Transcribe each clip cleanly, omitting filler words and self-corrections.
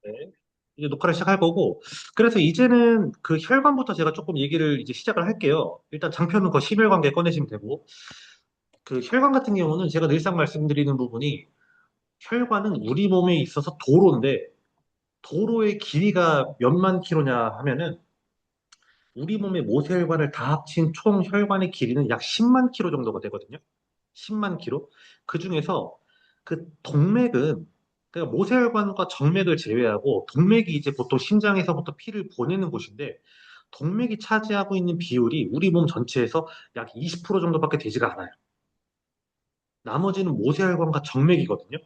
네. 이제 녹화를 시작할 거고, 그래서 이제는 그 혈관부터 제가 조금 얘기를 이제 시작을 할게요. 일단 장편은 그 심혈관계 꺼내시면 되고, 그 혈관 같은 경우는 제가 늘상 말씀드리는 부분이 혈관은 우리 몸에 있어서 도로인데, 도로의 길이가 몇만 킬로냐 하면은 우리 몸의 모세혈관을 다 합친 총 혈관의 길이는 약 10만 킬로 정도가 되거든요. 10만 킬로. 그 중에서 그 동맥은 그러니까 모세혈관과 정맥을 제외하고 동맥이 이제 보통 심장에서부터 피를 보내는 곳인데 동맥이 차지하고 있는 비율이 우리 몸 전체에서 약 20% 정도밖에 되지가 않아요. 나머지는 모세혈관과 정맥이거든요.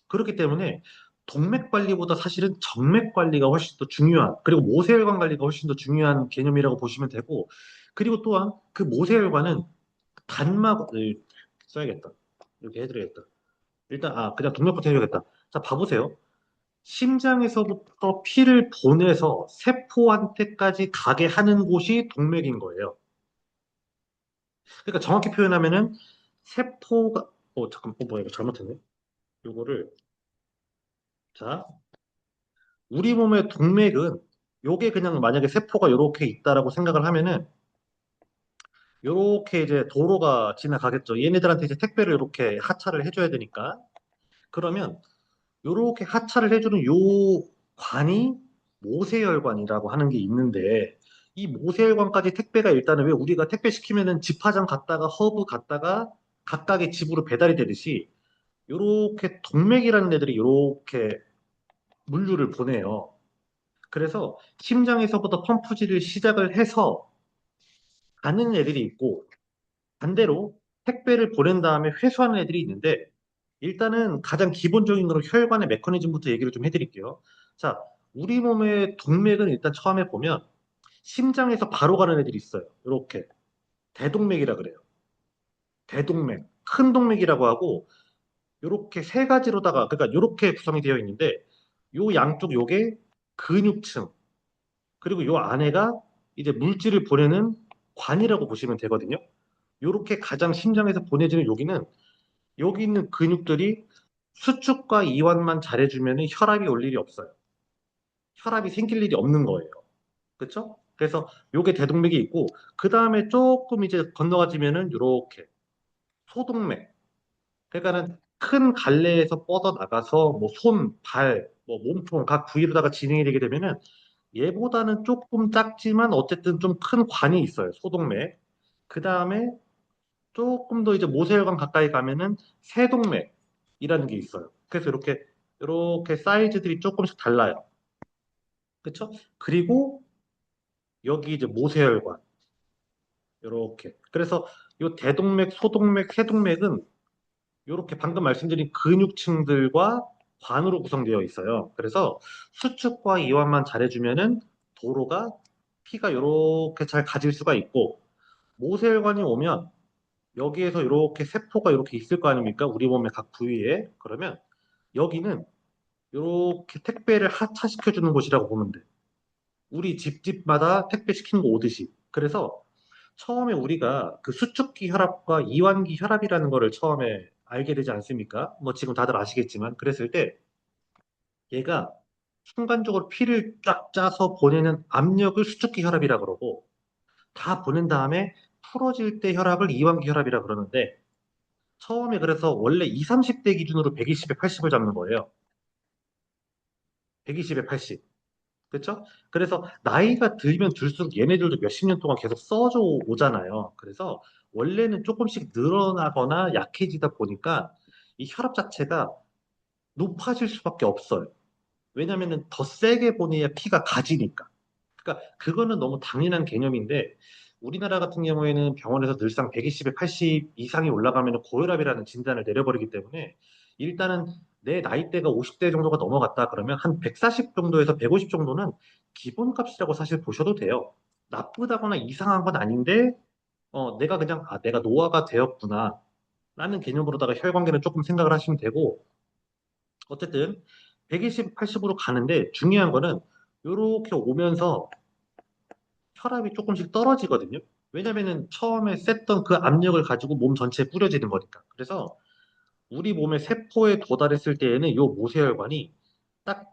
그렇기 때문에 동맥 관리보다 사실은 정맥 관리가 훨씬 더 중요한, 그리고 모세혈관 관리가 훨씬 더 중요한 개념이라고 보시면 되고, 그리고 또한 그 모세혈관은 단막을 써야겠다. 이렇게 해드려야겠다. 일단, 그냥 동맥부터 해줘야겠다. 자, 봐보세요. 심장에서부터 피를 보내서 세포한테까지 가게 하는 곳이 동맥인 거예요. 그러니까 정확히 표현하면은 세포가, 잠깐, 뭐야, 이거 잘못했네. 요거를, 자, 우리 몸의 동맥은 요게 그냥 만약에 세포가 요렇게 있다라고 생각을 하면은 요렇게 이제 도로가 지나가겠죠. 얘네들한테 이제 택배를 이렇게 하차를 해줘야 되니까. 그러면 요렇게 하차를 해주는 요 관이 모세혈관이라고 하는 게 있는데 이 모세혈관까지 택배가 일단은 왜 우리가 택배 시키면은 집화점 갔다가 허브 갔다가 각각의 집으로 배달이 되듯이 요렇게 동맥이라는 애들이 요렇게 물류를 보내요. 그래서 심장에서부터 펌프질을 시작을 해서 가는 애들이 있고 반대로 택배를 보낸 다음에 회수하는 애들이 있는데 일단은 가장 기본적인 거로 혈관의 메커니즘부터 얘기를 좀 해드릴게요. 자, 우리 몸의 동맥은 일단 처음에 보면 심장에서 바로 가는 애들이 있어요. 이렇게 대동맥이라 그래요. 대동맥, 큰 동맥이라고 하고 이렇게 세 가지로다가 그러니까 이렇게 구성이 되어 있는데 요 양쪽 요게 근육층 그리고 요 안에가 이제 물질을 보내는 관이라고 보시면 되거든요. 요렇게 가장 심장에서 보내지는 여기는 여기 있는 근육들이 수축과 이완만 잘해주면 혈압이 올 일이 없어요. 혈압이 생길 일이 없는 거예요. 그렇죠? 그래서 요게 대동맥이 있고 그 다음에 조금 이제 건너가지면은 요렇게 소동맥. 그러니까는 큰 갈래에서 뻗어 나가서 뭐 손, 발, 뭐 몸통 각 부위로다가 진행이 되게 되면은 얘보다는 조금 작지만 어쨌든 좀 큰 관이 있어요. 소동맥. 그 다음에 조금 더 이제 모세혈관 가까이 가면은 세동맥이라는 게 있어요. 그래서 이렇게 사이즈들이 조금씩 달라요. 그렇죠? 그리고 여기 이제 모세혈관 이렇게. 그래서 요 대동맥, 소동맥, 세동맥은 이렇게 방금 말씀드린 근육층들과 관으로 구성되어 있어요. 그래서 수축과 이완만 잘해주면은 도로가 피가 이렇게 잘 가질 수가 있고 모세혈관이 오면 여기에서 이렇게 세포가 이렇게 있을 거 아닙니까? 우리 몸의 각 부위에. 그러면 여기는 이렇게 택배를 하차시켜주는 곳이라고 보면 돼. 우리 집집마다 택배 시키는 거 오듯이. 그래서 처음에 우리가 그 수축기 혈압과 이완기 혈압이라는 거를 처음에 알게 되지 않습니까? 뭐 지금 다들 아시겠지만 그랬을 때 얘가 순간적으로 피를 쫙 짜서 보내는 압력을 수축기 혈압이라 그러고 다 보낸 다음에 풀어질 때 혈압을 이완기 혈압이라 그러는데 처음에 그래서 원래 20, 30대 기준으로 120에 80을 잡는 거예요. 120에 80. 그렇죠? 그래서 나이가 들면 들수록 얘네들도 몇십 년 동안 계속 써줘 오잖아요. 그래서 원래는 조금씩 늘어나거나 약해지다 보니까 이 혈압 자체가 높아질 수밖에 없어요. 왜냐면은 더 세게 보내야 피가 가지니까. 그러니까 그거는 너무 당연한 개념인데 우리나라 같은 경우에는 병원에서 늘상 120에 80 이상이 올라가면 고혈압이라는 진단을 내려버리기 때문에 일단은 내 나이대가 50대 정도가 넘어갔다 그러면 한 140 정도에서 150 정도는 기본값이라고 사실 보셔도 돼요. 나쁘다거나 이상한 건 아닌데 내가 그냥 내가 노화가 되었구나 라는 개념으로다가 혈관계는 조금 생각을 하시면 되고 어쨌든 120, 80으로 가는데 중요한 거는 이렇게 오면서 혈압이 조금씩 떨어지거든요. 왜냐면은 처음에 셌던 그 압력을 가지고 몸 전체에 뿌려지는 거니까. 그래서 우리 몸의 세포에 도달했을 때에는 요 모세혈관이 딱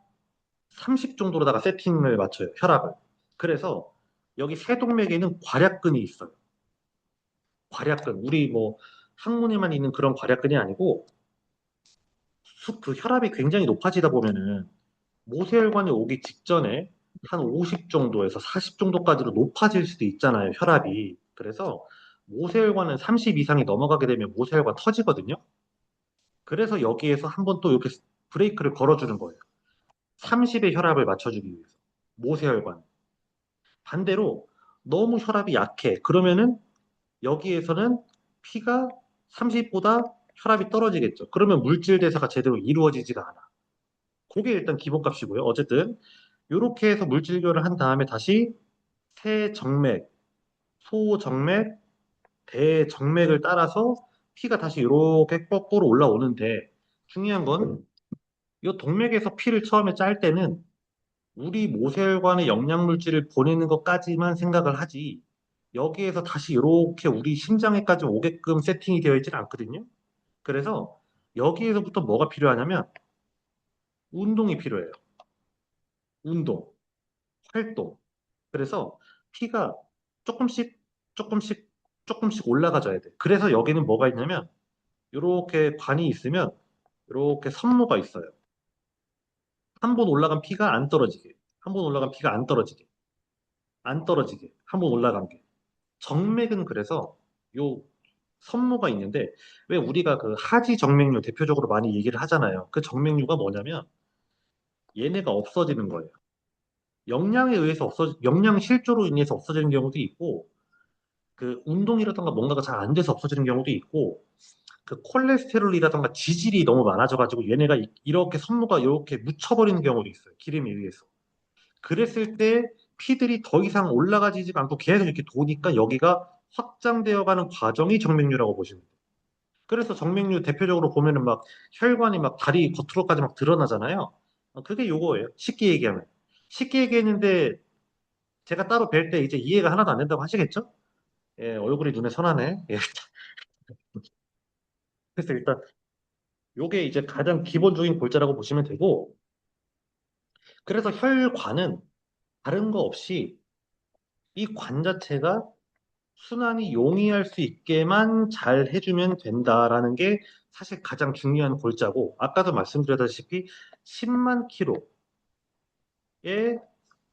30 정도로다가 세팅을 맞춰요, 혈압을. 그래서 여기 세동맥에는 괄약근이 있어요. 괄약근. 우리 뭐 항문에만 있는 그런 괄약근이 아니고 그 혈압이 굉장히 높아지다 보면은 모세혈관에 오기 직전에 한 50 정도에서 40 정도까지로 높아질 수도 있잖아요, 혈압이. 그래서 모세혈관은 30 이상이 넘어가게 되면 모세혈관 터지거든요. 그래서 여기에서 한번 또 이렇게 브레이크를 걸어주는 거예요. 30의 혈압을 맞춰주기 위해서. 모세혈관. 반대로 너무 혈압이 약해. 그러면은 여기에서는 피가 30보다 혈압이 떨어지겠죠. 그러면 물질 대사가 제대로 이루어지지가 않아. 그게 일단 기본값이고요. 어쨌든 이렇게 해서 물질교를 한 다음에 다시 세정맥, 소정맥, 대정맥을 따라서 피가 다시 이렇게 거꾸로 올라오는데 중요한 건 이 동맥에서 피를 처음에 짤 때는 우리 모세혈관에 영양물질을 보내는 것까지만 생각을 하지 여기에서 다시 이렇게 우리 심장에까지 오게끔 세팅이 되어 있지는 않거든요. 그래서 여기에서부터 뭐가 필요하냐면 운동이 필요해요. 운동, 활동. 그래서 피가 조금씩 조금씩 조금씩 올라가져야 돼. 그래서 여기는 뭐가 있냐면 이렇게 관이 있으면 이렇게 선모가 있어요. 한 번 올라간 피가 안 떨어지게. 한 번 올라간 피가 안 떨어지게. 안 떨어지게. 한 번 올라간 게. 정맥은 그래서 요 선모가 있는데 왜 우리가 그 하지 정맥류 대표적으로 많이 얘기를 하잖아요. 그 정맥류가 뭐냐면 얘네가 없어지는 거예요. 영양에 의해서 영양 실조로 인해서 없어지는 경우도 있고 그 운동이라던가 뭔가가 잘 안 돼서 없어지는 경우도 있고 그 콜레스테롤이라던가 지질이 너무 많아져가지고 얘네가 이렇게 선모가 이렇게 묻혀버리는 경우도 있어요. 기름에 의해서. 그랬을 때 피들이 더 이상 올라가지지가 않고 계속 이렇게 도니까 여기가 확장되어 가는 과정이 정맥류라고 보시면 돼요. 그래서 정맥류 대표적으로 보면은 막 혈관이 막 다리 겉으로까지 막 드러나잖아요. 그게 요거예요. 쉽게 얘기하면. 쉽게 얘기했는데 제가 따로 뵐 때 이제 이해가 하나도 안 된다고 하시겠죠? 예, 얼굴이 눈에 선하네. 예. 그래서 일단 요게 이제 가장 기본적인 골자라고 보시면 되고, 그래서 혈관은 다른 거 없이 이 관 자체가 순환이 용이할 수 있게만 잘 해주면 된다라는 게 사실 가장 중요한 골자고, 아까도 말씀드렸다시피 10만 킬로의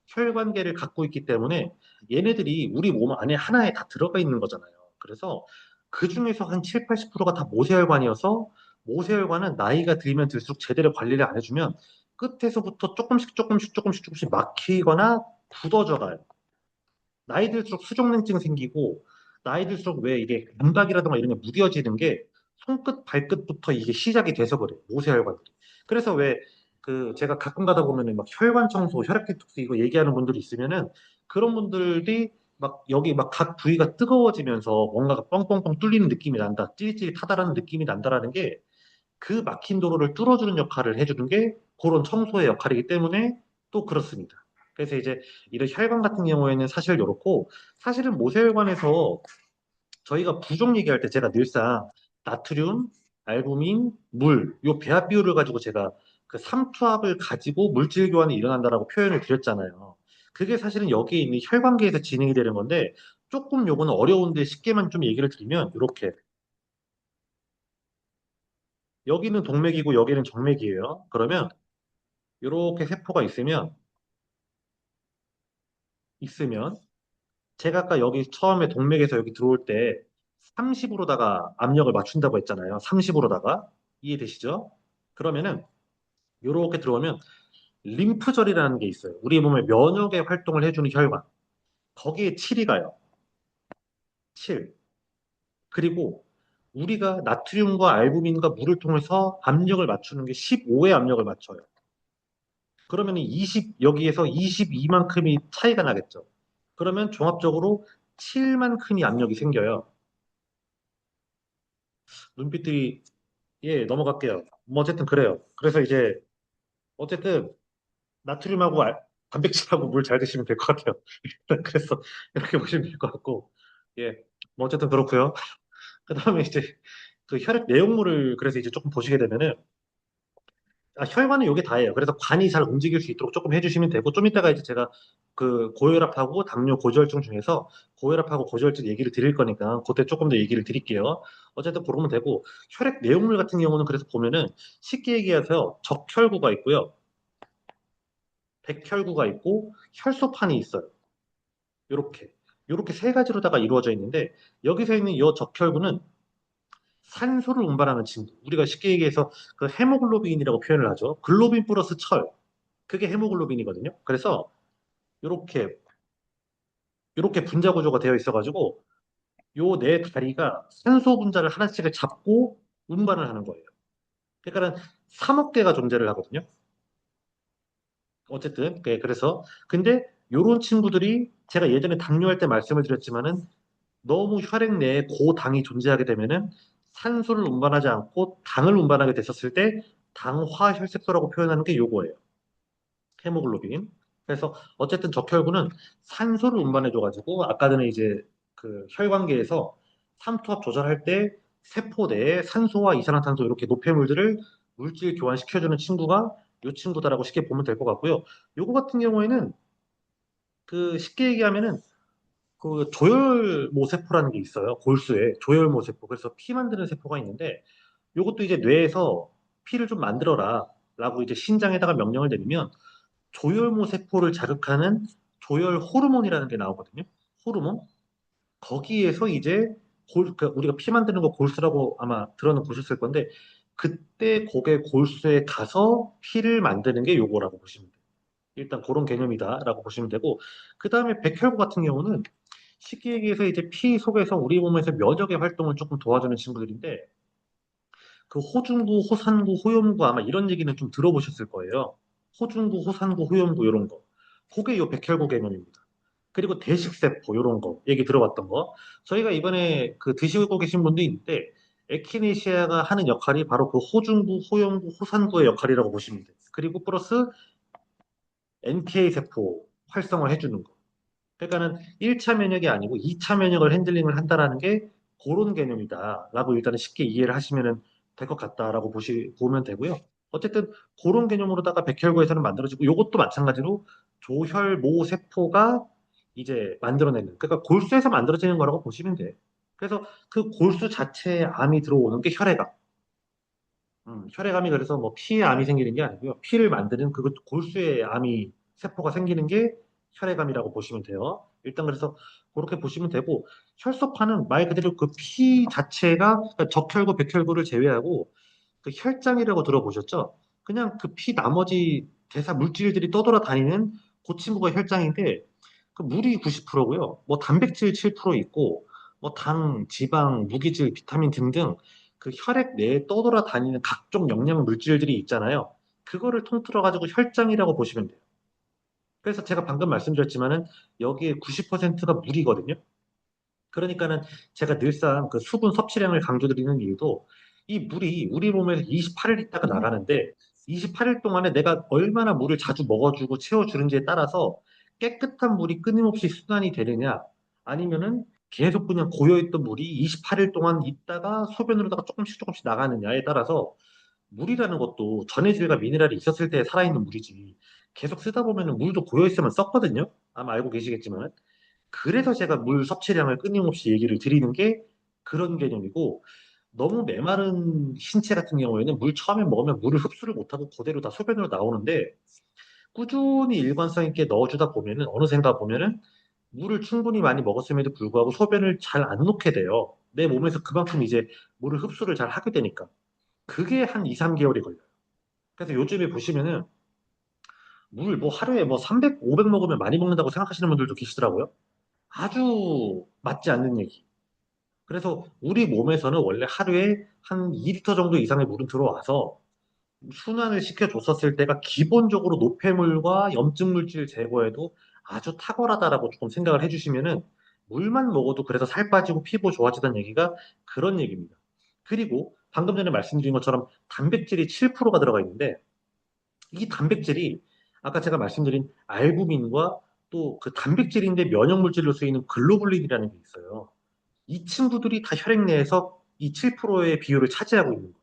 혈관계를 갖고 있기 때문에 얘네들이 우리 몸 안에 하나에 다 들어가 있는 거잖아요. 그래서 그 중에서 한 7, 80%가 다 모세혈관이어서 모세혈관은 나이가 들면 들수록 제대로 관리를 안 해주면 끝에서부터 조금씩 조금씩 조금씩 조금씩 막히거나 굳어져 가요. 나이 들수록 수족냉증 생기고 나이 들수록 왜 이게 감각이라든가 이런 게 무뎌지는 게 손끝 발끝부터 이게 시작이 돼서 그래요. 모세혈관들이. 그래서 왜 그 제가 가끔 가다 보면은 막 혈관 청소, 혈액 디톡스 이거 얘기하는 분들이 있으면은 그런 분들이 막 여기 막 각 부위가 뜨거워지면서 뭔가가 뻥뻥뻥 뚫리는 느낌이 난다. 찌릿찌릿하다라는 느낌이 난다라는 게 그 막힌 도로를 뚫어주는 역할을 해주는 게 그런 청소의 역할이기 때문에 또 그렇습니다. 그래서 이제 이런 혈관 같은 경우에는 사실 이렇고 사실은 모세혈관에서 저희가 부족 얘기할 때 제가 늘상 나트륨, 알부민, 물, 요 배합 비율을 가지고 제가 그 삼투압을 가지고 물질 교환이 일어난다라고 표현을 드렸잖아요. 그게 사실은 여기에 있는 혈관계에서 진행이 되는 건데 조금 요거는 어려운데 쉽게만 좀 얘기를 드리면 이렇게 여기는 동맥이고 여기는 정맥이에요. 그러면 이렇게 세포가 있으면 제가 아까 여기 처음에 동맥에서 여기 들어올 때 30으로다가 압력을 맞춘다고 했잖아요. 30으로다가 이해되시죠? 그러면은 이렇게 들어오면 림프절이라는 게 있어요. 우리 몸의 면역의 활동을 해주는 혈관. 거기에 7이 가요. 7. 그리고 우리가 나트륨과 알부민과 물을 통해서 압력을 맞추는 게 15의 압력을 맞춰요. 그러면 20, 여기에서 22만큼이 차이가 나겠죠. 그러면 종합적으로 7만큼이 압력이 생겨요. 눈빛들이, 예, 넘어갈게요. 뭐, 어쨌든 그래요. 그래서 이제, 어쨌든, 나트륨하고 단백질하고 물 잘 드시면 될 것 같아요. 그래서, 이렇게 보시면 될 것 같고, 예, 뭐, 어쨌든 그렇고요. 그 다음에 이제, 그 혈액 내용물을 그래서 이제 조금 보시게 되면은, 혈관은 요게 다예요. 그래서 관이 잘 움직일 수 있도록 조금 해주시면 되고, 좀 이따가 이제 제가 그 고혈압하고 당뇨 고지혈증 중에서 고혈압하고 고지혈증 얘기를 드릴 거니까, 그때 조금 더 얘기를 드릴게요. 어쨌든 그러면 되고, 혈액 내용물 같은 경우는 그래서 보면은 쉽게 얘기해서 적혈구가 있고요. 백혈구가 있고, 혈소판이 있어요. 요렇게. 요렇게 세 가지로다가 이루어져 있는데, 여기서 있는 요 적혈구는 산소를 운반하는 친구. 우리가 쉽게 얘기해서 그 헤모글로빈이라고 표현을 하죠. 글로빈 플러스 철. 그게 헤모글로빈이거든요. 그래서 이렇게 이렇게 분자 구조가 되어 있어가지고 요 네 다리가 산소 분자를 하나씩을 잡고 운반을 하는 거예요. 그러니까는 3억 개가 존재를 하거든요. 어쨌든 그래서 근데 요런 친구들이 제가 예전에 당뇨할 때 말씀을 드렸지만은 너무 혈액 내에 고당이 존재하게 되면은 산소를 운반하지 않고 당을 운반하게 됐었을 때 당화혈색소라고 표현하는 게 요거예요. 헤모글로빈. 그래서 어쨌든 적혈구는 산소를 운반해줘가지고 아까 전에 이제 그 혈관계에서 삼투압 조절할 때 세포 내에 산소와 이산화탄소 이렇게 노폐물들을 물질 교환시켜주는 친구가 요 친구다라고 쉽게 보면 될 것 같고요. 요거 같은 경우에는 그 쉽게 얘기하면은 그 조혈모세포라는 게 있어요. 골수에 조혈모세포. 그래서 피 만드는 세포가 있는데 요것도 이제 뇌에서 피를 좀 만들어라 라고 이제 신장에다가 명령을 내리면 조혈모 세포를 자극하는 조혈 호르몬이라는 게 나오거든요. 호르몬. 거기에서 이제 그러니까 우리가 피 만드는 거 골수라고 아마 들어는 보셨을 건데 그때 고개 골수에 가서 피를 만드는 게 요거라고 보시면 돼요. 일단 그런 개념이다라고 보시면 되고 그 다음에 백혈구 같은 경우는 쉽게 얘기해서 이제 피 속에서 우리 몸에서 면역의 활동을 조금 도와주는 친구들인데 그 호중구, 호산구, 호염구 아마 이런 얘기는 좀 들어보셨을 거예요. 호중구, 호산구, 호염구 이런 거. 그게 요 백혈구 개념입니다. 그리고 대식세포 이런 거 얘기 들어봤던 거. 저희가 이번에 그 드시고 계신 분도 있는데 에키네시아가 하는 역할이 바로 그 호중구, 호염구, 호산구의 역할이라고 보시면 돼요. 그리고 플러스 NK 세포 활성화 해주는 거. 그러니까는 1차 면역이 아니고 2차 면역을 핸들링을 한다라는 게 그런 개념이다라고 일단은 쉽게 이해를 하시면 될 것 같다라고 보면 되고요. 어쨌든 그런 개념으로다가 백혈구에서는 만들어지고 이것도 마찬가지로 조혈모 세포가 이제 만들어내는 그러니까 골수에서 만들어지는 거라고 보시면 돼요. 그래서 그 골수 자체에 암이 들어오는 게 혈액암. 혈액암이 그래서 뭐 피에 암이 생기는 게 아니고요. 피를 만드는 그 골수에 암이 세포가 생기는 게 혈액암이라고 보시면 돼요. 일단 그래서 그렇게 보시면 되고 혈소판은 말 그대로 그 피 자체가 그러니까 적혈구, 백혈구를 제외하고 그 혈장이라고 들어보셨죠? 그냥 그 피 나머지 대사 물질들이 떠돌아다니는 그 친구가 혈장인데 그 물이 90%고요. 뭐 단백질 7% 있고 뭐 당, 지방, 무기질, 비타민 등등 그 혈액 내에 떠돌아다니는 각종 영양 물질들이 있잖아요. 그거를 통틀어 가지고 혈장이라고 보시면 돼요. 그래서 제가 방금 말씀드렸지만은 여기에 90%가 물이거든요. 그러니까는 제가 늘상 그 수분 섭취량을 강조드리는 이유도 이 물이 우리 몸에서 28일 있다가 나가는데 28일 동안에 내가 얼마나 물을 자주 먹어주고 채워주는지에 따라서 깨끗한 물이 끊임없이 순환이 되느냐 아니면은 계속 그냥 고여있던 물이 28일 동안 있다가 소변으로다가 조금씩 조금씩 나가느냐에 따라서 물이라는 것도 전해질과 미네랄이 있었을 때 살아있는 물이지 계속 쓰다 보면은 물도 고여있으면 썩거든요. 아마 알고 계시겠지만 그래서 제가 물 섭취량을 끊임없이 얘기를 드리는 게 그런 개념이고 너무 메마른 신체 같은 경우에는 물 처음에 먹으면 물을 흡수를 못하고 그대로 다 소변으로 나오는데 꾸준히 일관성 있게 넣어주다 보면은 어느샌가 보면은 물을 충분히 많이 먹었음에도 불구하고 소변을 잘 안 놓게 돼요. 내 몸에서 그만큼 이제 물을 흡수를 잘 하게 되니까. 그게 한 2, 3개월이 걸려요. 그래서 요즘에 보시면은 물 뭐 하루에 뭐 300, 500 먹으면 많이 먹는다고 생각하시는 분들도 계시더라고요. 아주 맞지 않는 얘기. 그래서 우리 몸에서는 원래 하루에 한 2리터 정도 이상의 물은 들어와서 순환을 시켜줬었을 때가 기본적으로 노폐물과 염증 물질 제거에도 아주 탁월하다라고 조금 생각을 해주시면은 물만 먹어도 그래서 살 빠지고 피부 좋아지다는 얘기가 그런 얘기입니다. 그리고 방금 전에 말씀드린 것처럼 단백질이 7%가 들어가 있는데 이 단백질이 아까 제가 말씀드린 알부민과 또 그 단백질인데 면역 물질로 쓰이는 글로불린이라는 게 있어요. 이 친구들이 다 혈액 내에서 이 7%의 비율을 차지하고 있는 거예요.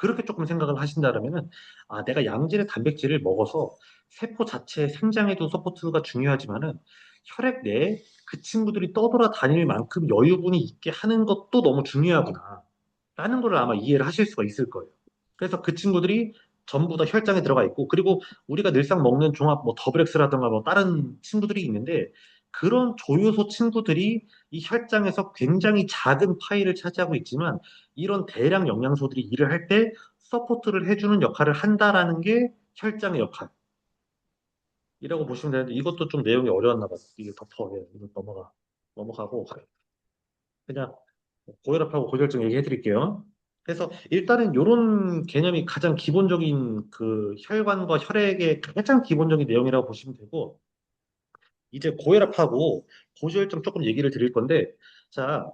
그렇게 조금 생각을 하신다면은, 아, 내가 양질의 단백질을 먹어서 세포 자체의 생장에도 서포트가 중요하지만은 혈액 내에 그 친구들이 떠돌아다닐 만큼 여유분이 있게 하는 것도 너무 중요하구나. 라는 걸 아마 이해를 하실 수가 있을 거예요. 그래서 그 친구들이 전부 다 혈장에 들어가 있고, 그리고 우리가 늘상 먹는 종합, 뭐 더블엑스라든가 뭐 다른 친구들이 있는데, 그런 조효소 친구들이 이 혈장에서 굉장히 작은 파일을 차지하고 있지만, 이런 대량 영양소들이 일을 할 때 서포트를 해주는 역할을 한다라는 게 혈장의 역할이라고 보시면 되는데, 이것도 좀 내용이 어려웠나 봐요. 이게 덮어. 예, 이거 넘어가고, 그냥 고혈압하고 고지혈증 얘기해 드릴게요. 그래서 일단은 이런 개념이 가장 기본적인 그 혈관과 혈액의 가장 기본적인 내용이라고 보시면 되고, 이제 고혈압하고 고지혈증 조금 얘기를 드릴 건데, 자,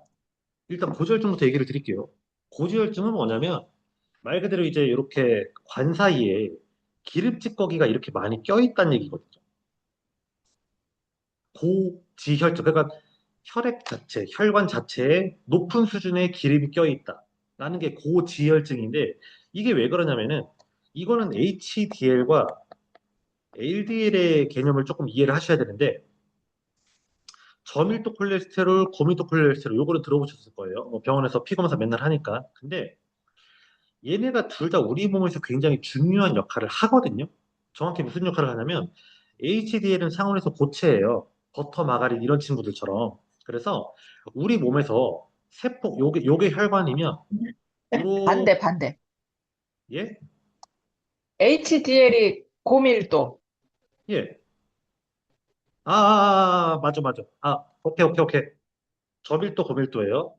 일단 고지혈증부터 얘기를 드릴게요. 고지혈증은 뭐냐면 말 그대로 이제 이렇게 관 사이에 기름 찌꺼기가 이렇게 많이 껴있다는 얘기거든요. 고지혈증, 그러니까 혈액 자체, 혈관 자체에 높은 수준의 기름이 껴있다. 라는 게 고지혈증인데, 이게 왜 그러냐면은, 이거는 HDL과 LDL의 개념을 조금 이해를 하셔야 되는데, 저밀도 콜레스테롤, 고밀도 콜레스테롤, 요거를 들어보셨을 거예요. 뭐 병원에서 피 검사 맨날 하니까. 근데 얘네가 둘 다 우리 몸에서 굉장히 중요한 역할을 하거든요. 정확히 무슨 역할을 하냐면 HDL은 상온에서 고체예요. 버터, 마가린 이런 친구들처럼. 그래서 우리 몸에서 세포 요게 혈관이면 요로 반대, 반대. 예? HDL이 고밀도. 예. 맞아 맞아. 아, 오케이. 저밀도 고밀도예요.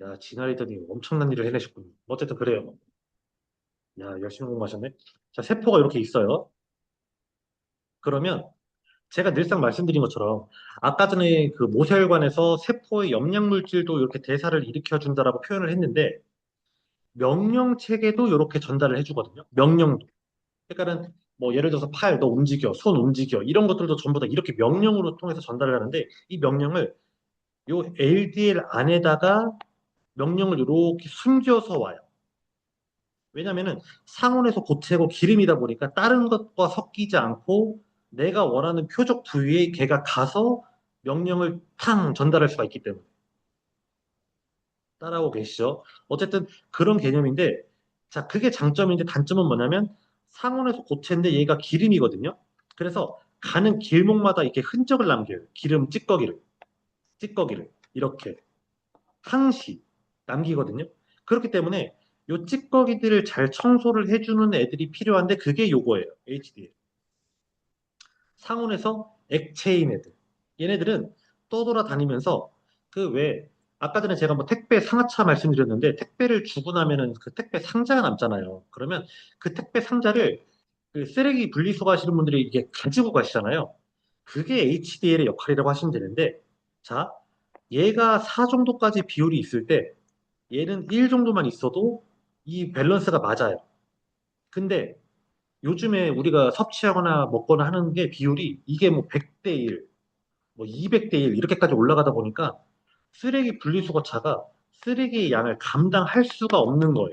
야, 진화리더니 엄청난 일을 해내셨군요. 어쨌든 그래요. 야, 열심히 공부하셨네. 자, 세포가 이렇게 있어요. 그러면 제가 늘상 말씀드린 것처럼 아까 전에 그 모세혈관에서 세포의 염량 물질도 이렇게 대사를 일으켜 준다라고 표현을 했는데 명령 체계도 이렇게 전달을 해주거든요. 명령도. 그러니까는 뭐 예를 들어서 팔, 너 움직여, 손 움직여 이런 것들도 전부 다 이렇게 명령으로 통해서 전달을 하는데 이 명령을 요 LDL 안에다가 명령을 이렇게 숨겨서 와요. 왜냐면은 상온에서 고체고 기름이다 보니까 다른 것과 섞이지 않고 내가 원하는 표적 부위에 걔가 가서 명령을 팡 전달할 수가 있기 때문에 따라오고 계시죠? 어쨌든 그런 개념인데 자 그게 장점인데 단점은 뭐냐면 상온에서 고체인데 얘가 기름이거든요. 그래서 가는 길목마다 이렇게 흔적을 남겨요. 기름 찌꺼기를 이렇게 항시 남기거든요. 그렇기 때문에 요 찌꺼기들을 잘 청소를 해주는 애들이 필요한데 그게 요거예요. HDL. 상온에서 액체인 애들. 얘네들은 떠돌아다니면서 그 왜 아까 전에 제가 뭐 택배 상하차 말씀드렸는데 택배를 주고 나면은 그 택배 상자가 남잖아요. 그러면 그 택배 상자를 그 쓰레기 분리수거 하시는 분들이 이게 가지고 가시잖아요. 그게 HDL의 역할이라고 하시면 되는데 자, 얘가 4 정도까지 비율이 있을 때 얘는 1 정도만 있어도 이 밸런스가 맞아요. 근데 요즘에 우리가 섭취하거나 먹거나 하는 게 비율이 이게 뭐 100대 1, 뭐 200대 1 이렇게까지 올라가다 보니까 쓰레기 분리수거차가 쓰레기의 양을 감당할 수가 없는 거예요.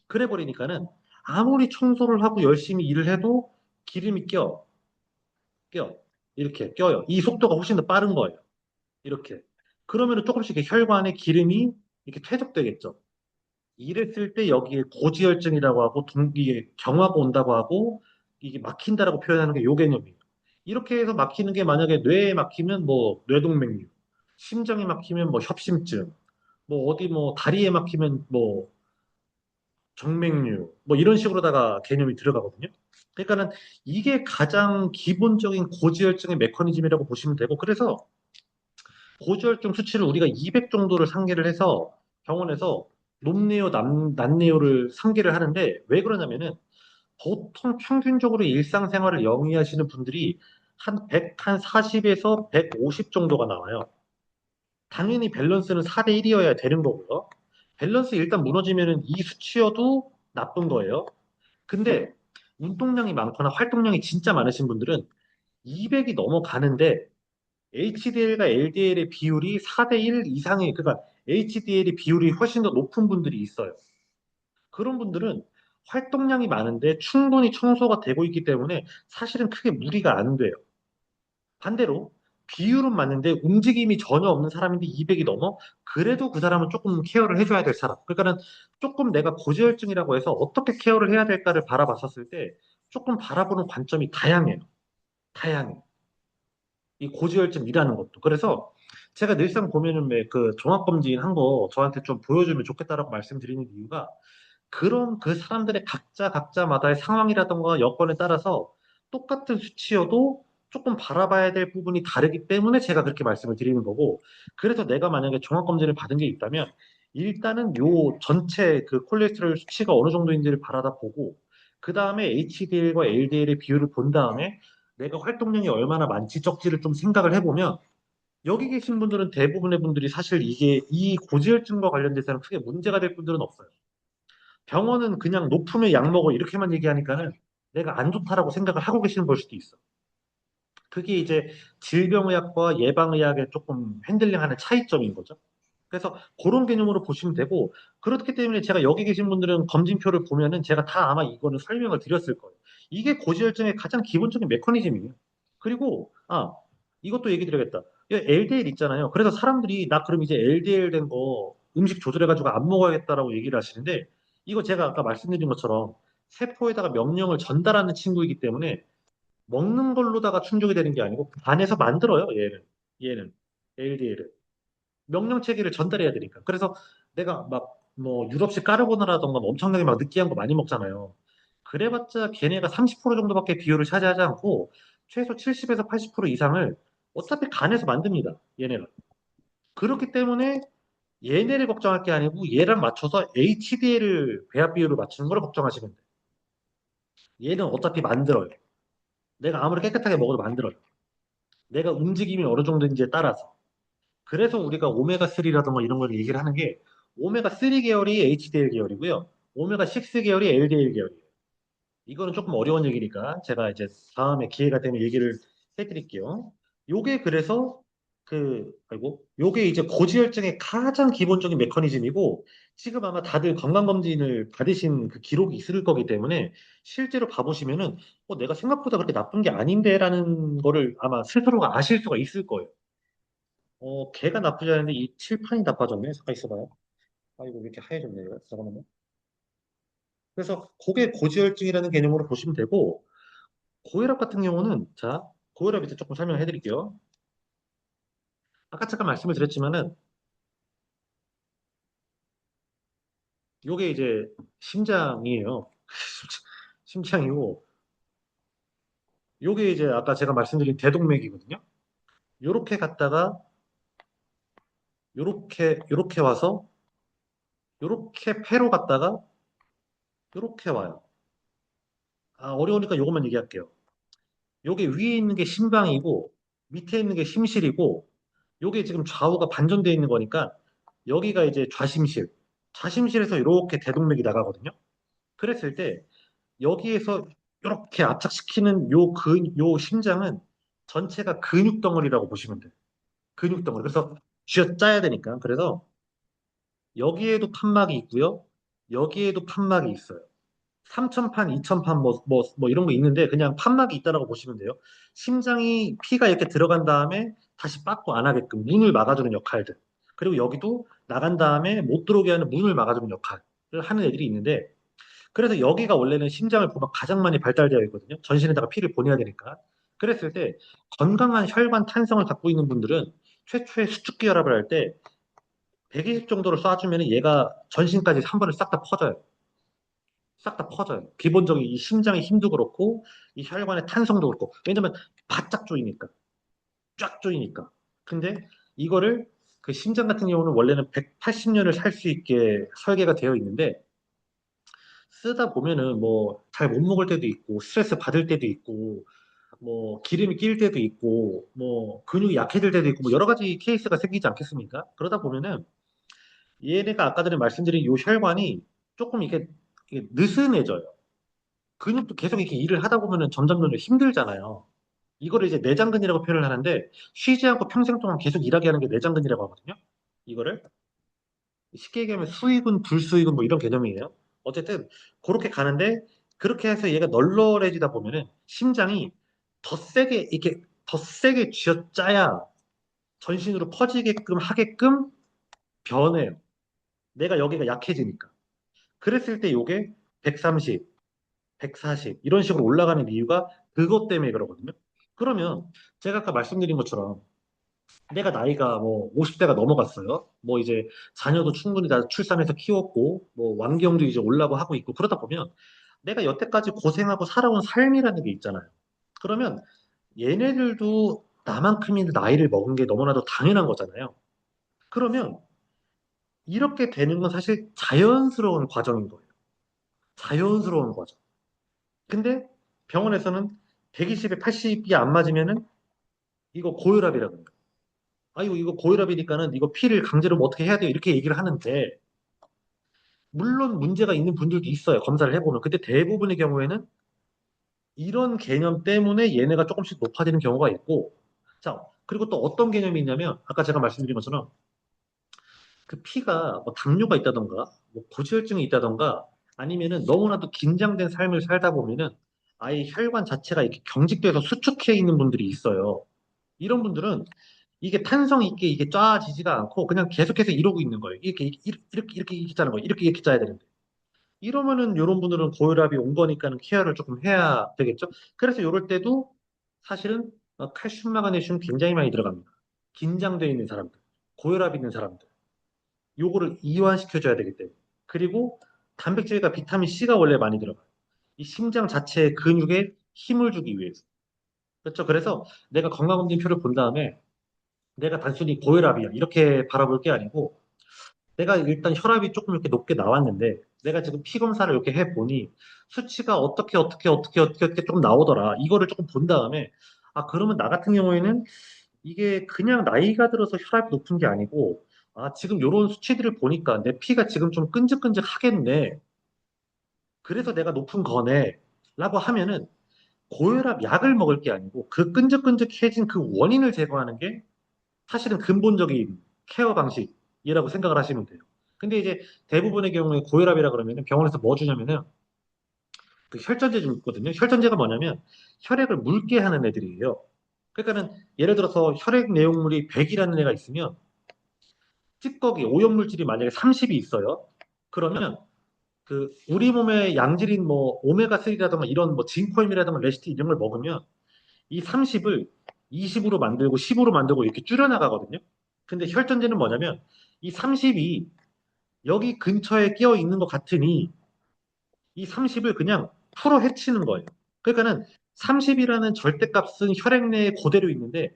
그래 버리니까는 아무리 청소를 하고 열심히 일을 해도 기름이 껴. 이렇게 껴요. 이 속도가 훨씬 더 빠른 거예요. 이렇게. 그러면은 조금씩 이렇게 혈관에 기름이 이렇게 퇴적되겠죠. 이랬을 때 여기에 고지혈증이라고 하고 이게 경화가 온다고 하고 이게 막힌다라고 표현하는 게 요 개념이에요. 이렇게 해서 막히는 게 만약에 뇌에 막히면 뭐 뇌동맥류, 심장에 막히면 뭐 협심증, 뭐 어디 뭐 다리에 막히면 뭐 정맥류, 뭐 이런 식으로다가 개념이 들어가거든요. 그러니까는 이게 가장 기본적인 고지혈증의 메커니즘이라고 보시면 되고 그래서 고지혈증 수치를 우리가 200 정도를 상계를 해서 병원에서 높네요, 낮네요를 상계를 하는데 왜 그러냐면은 보통 평균적으로 일상생활을 영위하시는 분들이 한 100, 한 40에서 150 정도가 나와요. 당연히 밸런스는 4대 1이어야 되는 거고요. 밸런스 일단 무너지면은 이 수치여도 나쁜 거예요. 근데 운동량이 많거나 활동량이 진짜 많으신 분들은 200이 넘어가는데 HDL과 LDL의 비율이 4대 1 이상의, 그러니까 HDL의 비율이 훨씬 더 높은 분들이 있어요. 그런 분들은 활동량이 많은데 충분히 청소가 되고 있기 때문에 사실은 크게 무리가 안 돼요. 반대로 비율은 맞는데 움직임이 전혀 없는 사람인데 200이 넘어? 그래도 그 사람은 조금 케어를 해줘야 될 사람. 그러니까는 조금 내가 고지혈증이라고 해서 어떻게 케어를 해야 될까를 바라봤었을 때 조금 바라보는 관점이 다양해요. 다양해. 이 고지혈증이라는 것도. 그래서 제가 늘상 보면은 그 종합검진 한 거 저한테 좀 보여주면 좋겠다라고 말씀드리는 이유가 그런 그 사람들의 각자마다의 상황이라던가 여건에 따라서 똑같은 수치여도 조금 바라봐야 될 부분이 다르기 때문에 제가 그렇게 말씀을 드리는 거고, 그래서 내가 만약에 종합검진을 받은 게 있다면, 일단은 요 전체 그 콜레스테롤 수치가 어느 정도인지를 바라다 보고, 그 다음에 HDL과 LDL의 비율을 본 다음에 내가 활동량이 얼마나 많지 적지를 좀 생각을 해보면, 여기 계신 분들은 대부분의 분들이 사실 이게 이 고지혈증과 관련돼서는 크게 문제가 될 분들은 없어요. 병원은 그냥 높으면 약 먹어 이렇게만 얘기하니까는 내가 안 좋다라고 생각을 하고 계시는 걸 수도 있어. 그게 이제 질병의학과 예방의학의 조금 핸들링하는 차이점인 거죠. 그래서 그런 개념으로 보시면 되고 그렇기 때문에 제가 여기 계신 분들은 검진표를 보면은 제가 다 아마 이거는 설명을 드렸을 거예요. 이게 고지혈증의 가장 기본적인 메커니즘이에요. 그리고 이것도 얘기 드려야겠다. LDL 있잖아요. 그래서 사람들이 나 그럼 이제 LDL 된 거 음식 조절해가지고 안 먹어야겠다라고 얘기를 하시는데 이거 제가 아까 말씀드린 것처럼 세포에다가 명령을 전달하는 친구이기 때문에 먹는 걸로다가 충족이 되는 게 아니고 안에서 만들어요. 얘는 LDL을. 명령 체계를 전달해야 되니까. 그래서 내가 막 뭐 유럽식 까르보나라던가 뭐 엄청나게 막 느끼한 거 많이 먹잖아요. 그래봤자 걔네가 30% 정도밖에 비율을 차지하지 않고 최소 70에서 80% 이상을 어차피 간에서 만듭니다. 얘네가. 그렇기 때문에 얘네를 걱정할 게 아니고 얘랑 맞춰서 HDL을 배합 비율을 맞추는 걸 걱정하시면 돼요. 얘는 어차피 만들어요. 내가 아무리 깨끗하게 먹어도 만들어요. 내가 움직임이 어느 정도인지에 따라서. 그래서 우리가 오메가3라든가 이런 걸 얘기를 하는 게 오메가3 계열이 HDL 계열이고요. 오메가6 계열이 LDL 계열이에요. 이거는 조금 어려운 얘기니까 제가 이제 다음에 기회가 되면 얘기를 해드릴게요. 요게 그래서 요게 이제 고지혈증의 가장 기본적인 메커니즘이고 지금 아마 다들 건강검진을 받으신 그 기록이 있을 거기 때문에 실제로 봐보시면은 내가 생각보다 그렇게 나쁜 게 아닌데라는 거를 아마 스스로가 아실 수가 있을 거예요. 걔가 나쁘지 않은데 이 칠판이 나빠졌네. 잠깐 있어봐요. 이거 왜 이렇게 하얘졌네. 이거. 잠깐만요. 그래서 그게 고지혈증이라는 개념으로 보시면 되고 고혈압 같은 경우는 자 고혈압 이제 조금 설명해 드릴게요. 아까 잠깐 말씀을 드렸지만은 요게 이제 심장이에요. 심장이고 요게 이제 아까 제가 말씀드린 대동맥이거든요. 요렇게 갔다가 요렇게 와서 요렇게 폐로 갔다가 요렇게 와요. 어려우니까 요것만 얘기할게요. 요게 위에 있는 게 심방이고 밑에 있는 게 심실이고 요게 지금 좌우가 반전되어 있는 거니까 여기가 이제 좌심실. 좌심실에서 이렇게 대동맥이 나가거든요. 그랬을 때 여기에서 이렇게 압착시키는 요 심장은 전체가 근육 덩어리라고 보시면 돼요. 근육 덩어리. 그래서 쥐어 짜야 되니까. 그래서 여기에도 판막이 있고요. 여기에도 판막이 있어요. 3천판, 2천판 뭐 이런 거 있는데 그냥 판막이 있다라고 보시면 돼요. 심장이 피가 이렇게 들어간 다음에 다시 빠꾸 안 하게끔 문을 막아주는 역할들. 그리고 여기도 나간 다음에 못 들어오게 하는 문을 막아주는 역할을 하는 애들이 있는데 그래서 여기가 원래는 심장을 보면 가장 많이 발달되어 있거든요. 전신에다가 피를 보내야 되니까. 그랬을 때 건강한 혈관 탄성을 갖고 있는 분들은 최초의 수축기 혈압을 할 때 120 정도를 쏴주면 얘가 전신까지 한 번에 싹 다 퍼져요. 싹 다 퍼져요. 기본적인 이 심장의 힘도 그렇고 이 혈관의 탄성도 그렇고 왜냐면 바짝 조이니까 쫙 조이니까. 근데 이거를 그 심장 같은 경우는 원래는 180년을 살 수 있게 설계가 되어 있는데 쓰다 보면은 뭐 잘 못 먹을 때도 있고 스트레스 받을 때도 있고 뭐 기름이 낄 때도 있고 뭐 근육이 약해질 때도 있고 뭐 여러 가지 케이스가 생기지 않겠습니까? 그러다 보면은 얘네가 아까 전에 말씀드린 요 혈관이 조금 이게 느슨해져요. 근육도 계속 이렇게 일을 하다 보면은 점점 힘들잖아요. 이거를 이제 내장근이라고 표현을 하는데 쉬지 않고 평생 동안 계속 일하게 하는 게 내장근이라고 하거든요. 이거를 쉽게 얘기하면 수익은 불수익은 뭐 이런 개념이에요. 어쨌든 그렇게 가는데 그렇게 해서 얘가 널널해지다 보면은 심장이 더 세게 이렇게 더 세게 쥐어짜야 전신으로 퍼지게끔 하게끔 변해요. 내가 여기가 약해지니까. 그랬을 때 요게 130, 140 이런 식으로 올라가는 이유가 그것 때문에 그러거든요. 그러면 제가 아까 말씀드린 것처럼 내가 나이가 뭐 50대가 넘어갔어요. 뭐 이제 자녀도 충분히 다 출산해서 키웠고 뭐 완경도 이제 올라고 하고 있고 그러다 보면 내가 여태까지 고생하고 살아온 삶이라는 게 있잖아요. 그러면 얘네들도 나만큼이나 나이를 먹은 게 너무나도 당연한 거잖아요. 그러면 이렇게 되는 건 사실 자연스러운 과정인 거예요. 자연스러운 과정. 근데 병원에서는 120에 80이 안 맞으면은 이거 고혈압이라고 해요. 아이고 이거 고혈압이니까는 이거 피를 강제로 뭐 어떻게 해야 돼요 이렇게 얘기를 하는데 물론 문제가 있는 분들도 있어요 검사를 해보면 근데 대부분의 경우에는 이런 개념 때문에 얘네가 조금씩 높아지는 경우가 있고 자 그리고 또 어떤 개념이 있냐면 아까 제가 말씀드린 것처럼 그 피가 뭐 당뇨가 있다던가 뭐 고지혈증이 있다던가 아니면은 너무나도 긴장된 삶을 살다 보면은 아예 혈관 자체가 이렇게 경직돼서 수축해 있는 분들이 있어요. 이런 분들은 이게 탄성 있게 이게 짜지지가 않고 그냥 계속해서 이러고 있는 거예요. 이렇게 짜는 거예요. 이렇게 짜야 되는데. 이러면은 이런 분들은 고혈압이 온 거니까는 케어를 조금 해야 되겠죠. 그래서 이럴 때도 사실은 칼슘, 마그네슘 굉장히 많이 들어갑니다. 긴장되어 있는 사람들, 고혈압 있는 사람들, 요거를 이완시켜줘야 되기 때문에. 그리고 단백질과 비타민 C가 원래 많이 들어가요. 이 심장 자체의 근육에 힘을 주기 위해서. 그렇죠. 그래서 내가 건강검진표를 본 다음에 내가 단순히 고혈압이야 이렇게 바라볼 게 아니고 내가 일단 혈압이 조금 이렇게 높게 나왔는데 내가 지금 피 검사를 이렇게 해보니 수치가 어떻게 조금 나오더라 이거를 조금 본 다음에 아 그러면 나 같은 경우에는 이게 그냥 나이가 들어서 혈압이 높은 게 아니고 아 지금 요런 수치들을 보니까 내 피가 지금 좀 끈적끈적 하겠네 그래서 내가 높은 거네 라고 하면은 고혈압 약을 먹을 게 아니고 그 끈적끈적해진 그 원인을 제거하는 게 사실은 근본적인 케어 방식이라고 생각을 하시면 돼요. 근데 이제 대부분의 경우에 고혈압이라 그러면 병원에서 뭐 주냐면은 그 혈전제 좀 있거든요. 혈전제가 뭐냐면 혈액을 묽게 하는 애들이에요. 그러니까는 예를 들어서 혈액 내용물이 100이라는 애가 있으면 찌꺼기 오염물질이 만약에 30이 있어요. 그러면 그 우리 몸의 양질인 뭐 오메가3라든가 이런 뭐 징코임이라든가 레시틴 이런 걸 먹으면 이 30을 20으로 만들고 10으로 만들고 이렇게 줄여나가거든요. 근데 혈전제는 뭐냐면 이 30이 여기 근처에 끼어 있는 것 같으니 이 30을 그냥 풀어 헤치는 거예요. 그러니까는 30이라는 절대값은 혈액 내에 그대로 있는데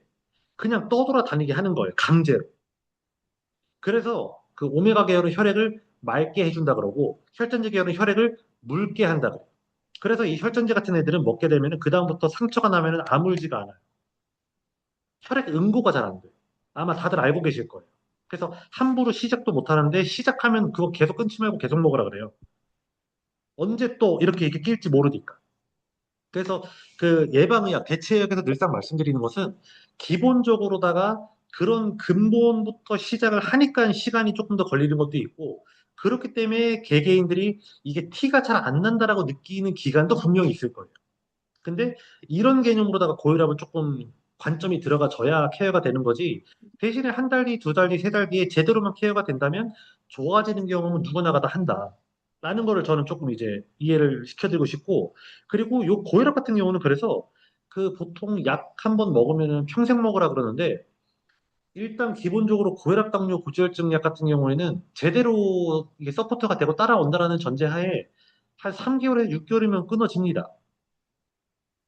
그냥 떠돌아 다니게 하는 거예요. 강제로. 그래서 그 오메가 계열은 혈액을 맑게 해준다 그러고 혈전제 계열은 혈액을 묽게 한다 그래요. 그래서 이 혈전제 같은 애들은 먹게 되면은 그다음부터 상처가 나면은 아물지가 않아요. 혈액 응고가 잘 안 돼요. 아마 다들 알고 계실 거예요. 그래서 함부로 시작도 못 하는데 시작하면 그거 계속 끊지 말고 계속 먹으라 그래요. 언제 또 이렇게 낄지 모르니까. 그래서 그 예방의학, 대체의학에서 늘상 말씀드리는 것은 기본적으로다가 그런 근본부터 시작을 하니까 시간이 조금 더 걸리는 것도 있고 그렇기 때문에 개개인들이 이게 티가 잘 안 난다라고 느끼는 기간도 분명히 있을 거예요. 근데 이런 개념으로다가 고혈압은 조금 관점이 들어가져야 케어가 되는 거지. 대신에 한 달 뒤, 두 달 뒤, 세 달 뒤에 제대로만 케어가 된다면 좋아지는 경험은 누구나가 다 한다. 라는 거를 저는 조금 이제 이해를 시켜드리고 싶고, 그리고 요 고혈압 같은 경우는 그래서 그 보통 약 한 번 먹으면 평생 먹으라 그러는데, 일단 기본적으로 고혈압, 당뇨, 고지혈증 약 같은 경우에는 제대로 이게 서포터가 되고 따라온다라는 전제하에 한 3개월에서 6개월이면 끊어집니다.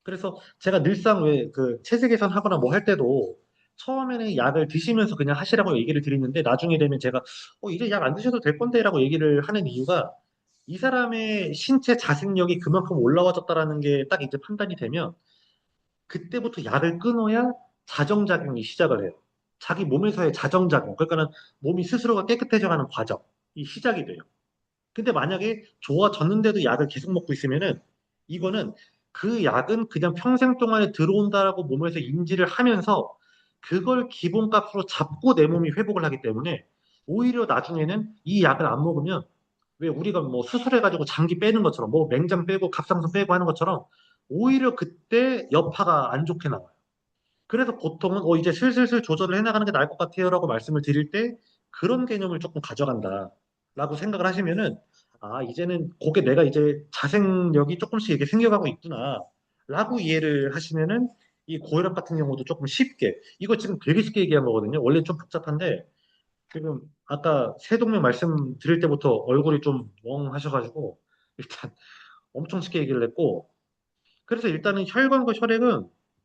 그래서 제가 늘상 왜 그 체세 개선 하거나 뭐 할 때도 처음에는 약을 드시면서 그냥 하시라고 얘기를 드리는데 나중에 되면 제가 이제 약 안 드셔도 될 건데라고 얘기를 하는 이유가 이 사람의 신체 자생력이 그만큼 올라와졌다라는 게 딱 이제 판단이 되면 그때부터 약을 끊어야 자정작용이 시작을 해요. 자기 몸에서의 자정작용, 그러니까는 몸이 스스로가 깨끗해져가는 과정이 시작이 돼요. 근데 만약에 좋아졌는데도 약을 계속 먹고 있으면은 이거는 그 약은 그냥 평생 동안에 들어온다라고 몸에서 인지를 하면서 그걸 기본값으로 잡고 내 몸이 회복을 하기 때문에 오히려 나중에는 이 약을 안 먹으면 왜 우리가 뭐 수술해가지고 장기 빼는 것처럼, 뭐 맹장 빼고 갑상선 빼고 하는 것처럼, 오히려 그때 여파가 안 좋게 나와요. 그래서 보통은 이제 슬슬슬 조절을 해나가는 게 나을 것 같아요라고 말씀을 드릴 때 그런 개념을 조금 가져간다라고 생각을 하시면은 이제는 그게 내가 이제 자생력이 조금씩 이렇게 생겨가고 있구나라고 이해를 하시면은 이 고혈압 같은 경우도 조금 쉽게 이거 지금 되게 쉽게 얘기한 거거든요. 원래 좀 복잡한데 지금 아까 세동명 말씀 드릴 때부터 얼굴이 좀 멍하셔가지고 일단 엄청 쉽게 얘기를 했고 그래서 일단은 혈관과 혈액은